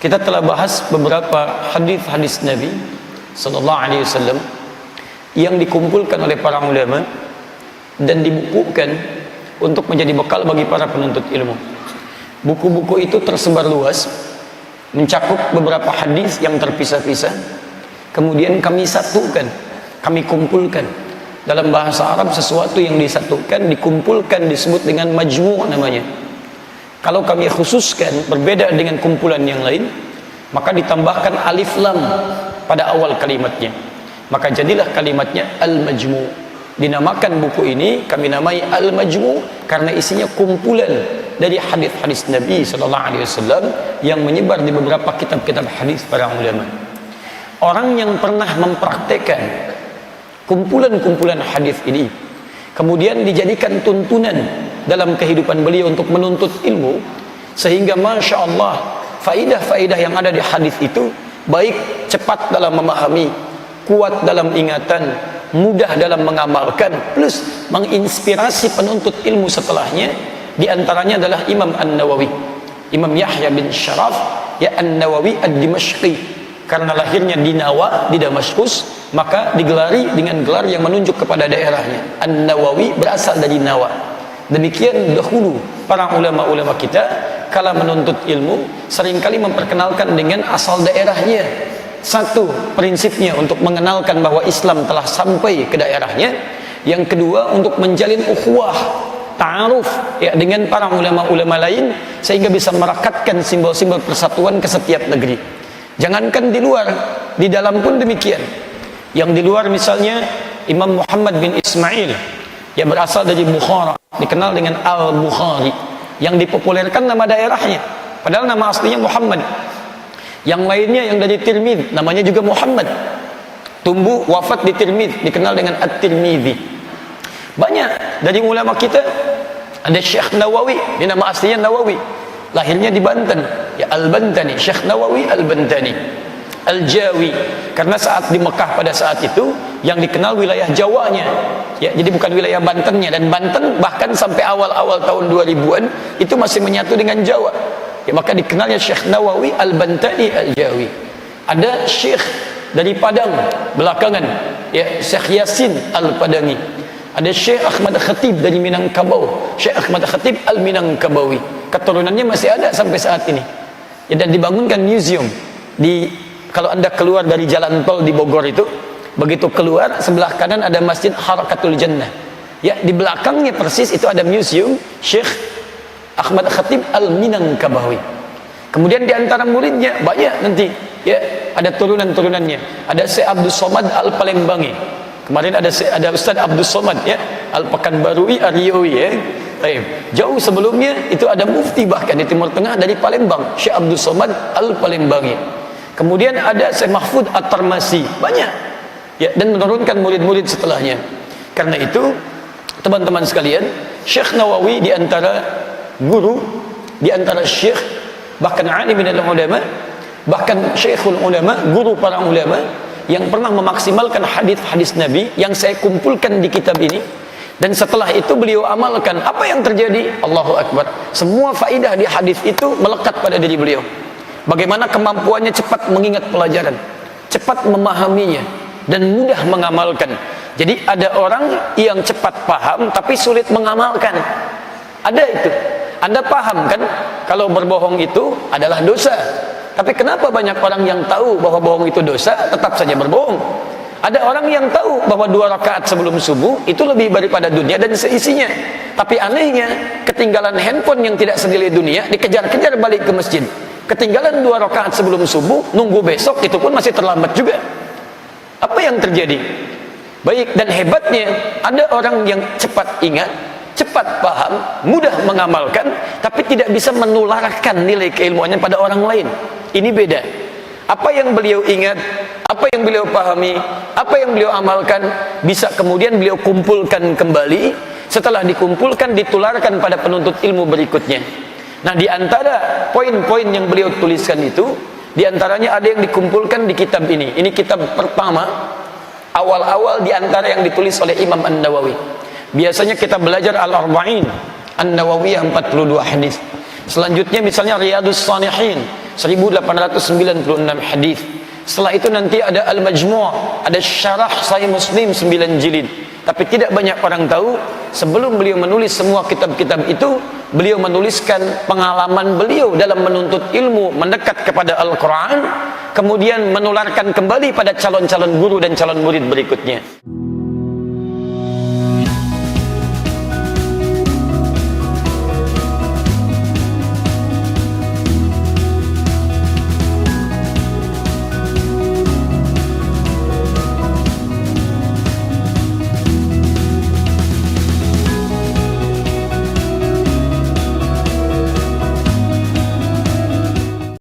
Kita telah bahas beberapa hadis-hadis Nabi sallallahu alaihi wasallam yang dikumpulkan oleh para ulama dan dibukukan untuk menjadi bekal bagi para penuntut ilmu. Buku-buku itu tersebar luas, mencakup beberapa hadis yang terpisah-pisah. Kemudian kami satukan, kami kumpulkan. Dalam bahasa Arab sesuatu yang disatukan, dikumpulkan disebut dengan majmu' namanya. Kalau kami khususkan berbeda dengan kumpulan yang lain, maka ditambahkan alif lam pada awal kalimatnya. Maka jadilah kalimatnya al-majmu'. Dinamakan buku ini kami namai al-majmu' karena isinya kumpulan dari hadis-hadis Nabi sallallahu alaihi wasallam yang menyebar di beberapa kitab-kitab hadis para ulama. Orang yang pernah mempraktekkan kumpulan-kumpulan hadis ini kemudian dijadikan tuntunan dalam kehidupan beliau untuk menuntut ilmu, sehingga masya Allah faidah-faidah yang ada di hadis itu baik cepat dalam memahami, kuat dalam ingatan, mudah dalam mengamalkan, plus menginspirasi penuntut ilmu setelahnya. Di antaranya adalah Imam An-Nawawi, Imam Yahya bin Sharaf ya An-Nawawi Ad-Dimashqi. Karena lahirnya di Nawa, di Damaskus, maka digelari dengan gelar yang menunjuk kepada daerahnya. An-Nawawi berasal dari Nawa. Demikian dahulu para ulama-ulama kita kala menuntut ilmu seringkali memperkenalkan dengan asal daerahnya. Satu, prinsipnya untuk mengenalkan bahwa Islam telah sampai ke daerahnya. Yang kedua, untuk menjalin ukhuwah, ta'aruf ya dengan para ulama-ulama lain, sehingga bisa merekatkan simbol-simbol persatuan ke setiap negeri. Jangankan di luar, di dalam pun demikian. Yang di luar misalnya Imam Muhammad bin Ismail yang berasal dari Bukhara, dikenal dengan Al-Bukhari, yang dipopulerkan nama daerahnya, padahal nama aslinya Muhammad. Yang lainnya yang dari Tirmidz, namanya juga Muhammad, tumbuh wafat di Tirmidz, dikenal dengan At-Tirmidzi. Banyak dari ulama kita. Ada Syekh Nawawi, ini nama aslinya Nawawi, lahirnya di Banten ya, Al-Bantani, Syekh Nawawi Al-Bantani Al-Jawi, karena saat di Mekah pada saat itu yang dikenal wilayah Jawanya ya, jadi bukan wilayah Bantennya. Dan Banten bahkan sampai awal-awal tahun 2000-an itu masih menyatu dengan Jawa ya, maka dikenalnya Syekh Nawawi Al-Bantani Al-Jawi. Ada Syekh dari Padang belakangan ya, Syekh Yasin Al-Padangi. Ada Syekh Ahmad Khatib dari Minangkabau, Syekh Ahmad Khatib Al-Minangkabawi. Keturunannya masih ada sampai saat ini ya, dan dibangunkan museum di, kalau anda keluar dari jalan tol di Bogor itu, begitu keluar sebelah kanan ada Masjid Harakatul Jannah ya, di belakangnya persis itu ada museum Syekh Ahmad Khatib Al-Minangkabawi. Kemudian di antara muridnya banyak nanti ya, ada turunan-turunannya. Ada Syekh Abdul Somad Al-Palembangi. Kemarin ada Ustaz Abdul Somad ya, Al-Pekanbarui Ariyawi ya. Jauh sebelumnya itu ada mufti bahkan di Timur Tengah dari Palembang, Syekh Abdul Somad Al-Palembangi. Kemudian ada Syekh Mahfud At-Tarmasi, banyak ya, dan menurunkan murid-murid setelahnya. Karena itu teman-teman sekalian, Syekh Nawawi di antara guru, di antara syekh, bahkan alim minal ulama, bahkan syekhul ulama, guru para ulama yang pernah memaksimalkan hadis-hadis Nabi yang saya kumpulkan di kitab ini. Dan setelah itu beliau amalkan. Apa yang terjadi? Allahu Akbar, semua faidah di hadis itu melekat pada diri beliau. Bagaimana kemampuannya cepat mengingat pelajaran, cepat memahaminya, dan mudah mengamalkan. Jadi ada orang yang cepat paham tapi sulit mengamalkan. Ada itu. Anda paham kan kalau berbohong itu adalah dosa, tapi kenapa banyak orang yang tahu bahwa bohong itu dosa tetap saja berbohong? Ada orang yang tahu bahwa 2 rakaat sebelum subuh itu lebih daripada dunia dan seisinya, tapi anehnya ketinggalan handphone yang tidak senilai dunia, dikejar-kejar balik ke masjid. Ketinggalan 2 rakaat sebelum subuh, nunggu besok itu pun masih terlambat juga. Apa yang terjadi? Baik, dan hebatnya ada orang yang cepat ingat, cepat paham, mudah mengamalkan, tapi tidak bisa menularkan nilai keilmuannya pada orang lain. Ini beda. Apa yang beliau ingat, apa yang beliau pahami, apa yang beliau amalkan, bisa kemudian beliau kumpulkan kembali. Setelah dikumpulkan, ditularkan pada penuntut ilmu berikutnya. Nah, di antara poin-poin yang beliau tuliskan itu, di antaranya ada yang dikumpulkan di kitab ini. Ini kitab pertama, awal-awal di antara yang ditulis oleh Imam An-Nawawi. Biasanya kita belajar Al-Arba'in An-Nawawiyah 42 hadis. Selanjutnya misalnya Riyadus Shalihin 1896 hadis. Setelah itu nanti ada Al-Majmu', ada syarah Sahih Muslim 9 jilid. Tapi tidak banyak orang tahu, sebelum beliau menulis semua kitab-kitab itu, beliau menuliskan pengalaman beliau dalam menuntut ilmu, mendekat kepada Al-Quran, kemudian menularkan kembali pada calon-calon guru dan calon murid berikutnya.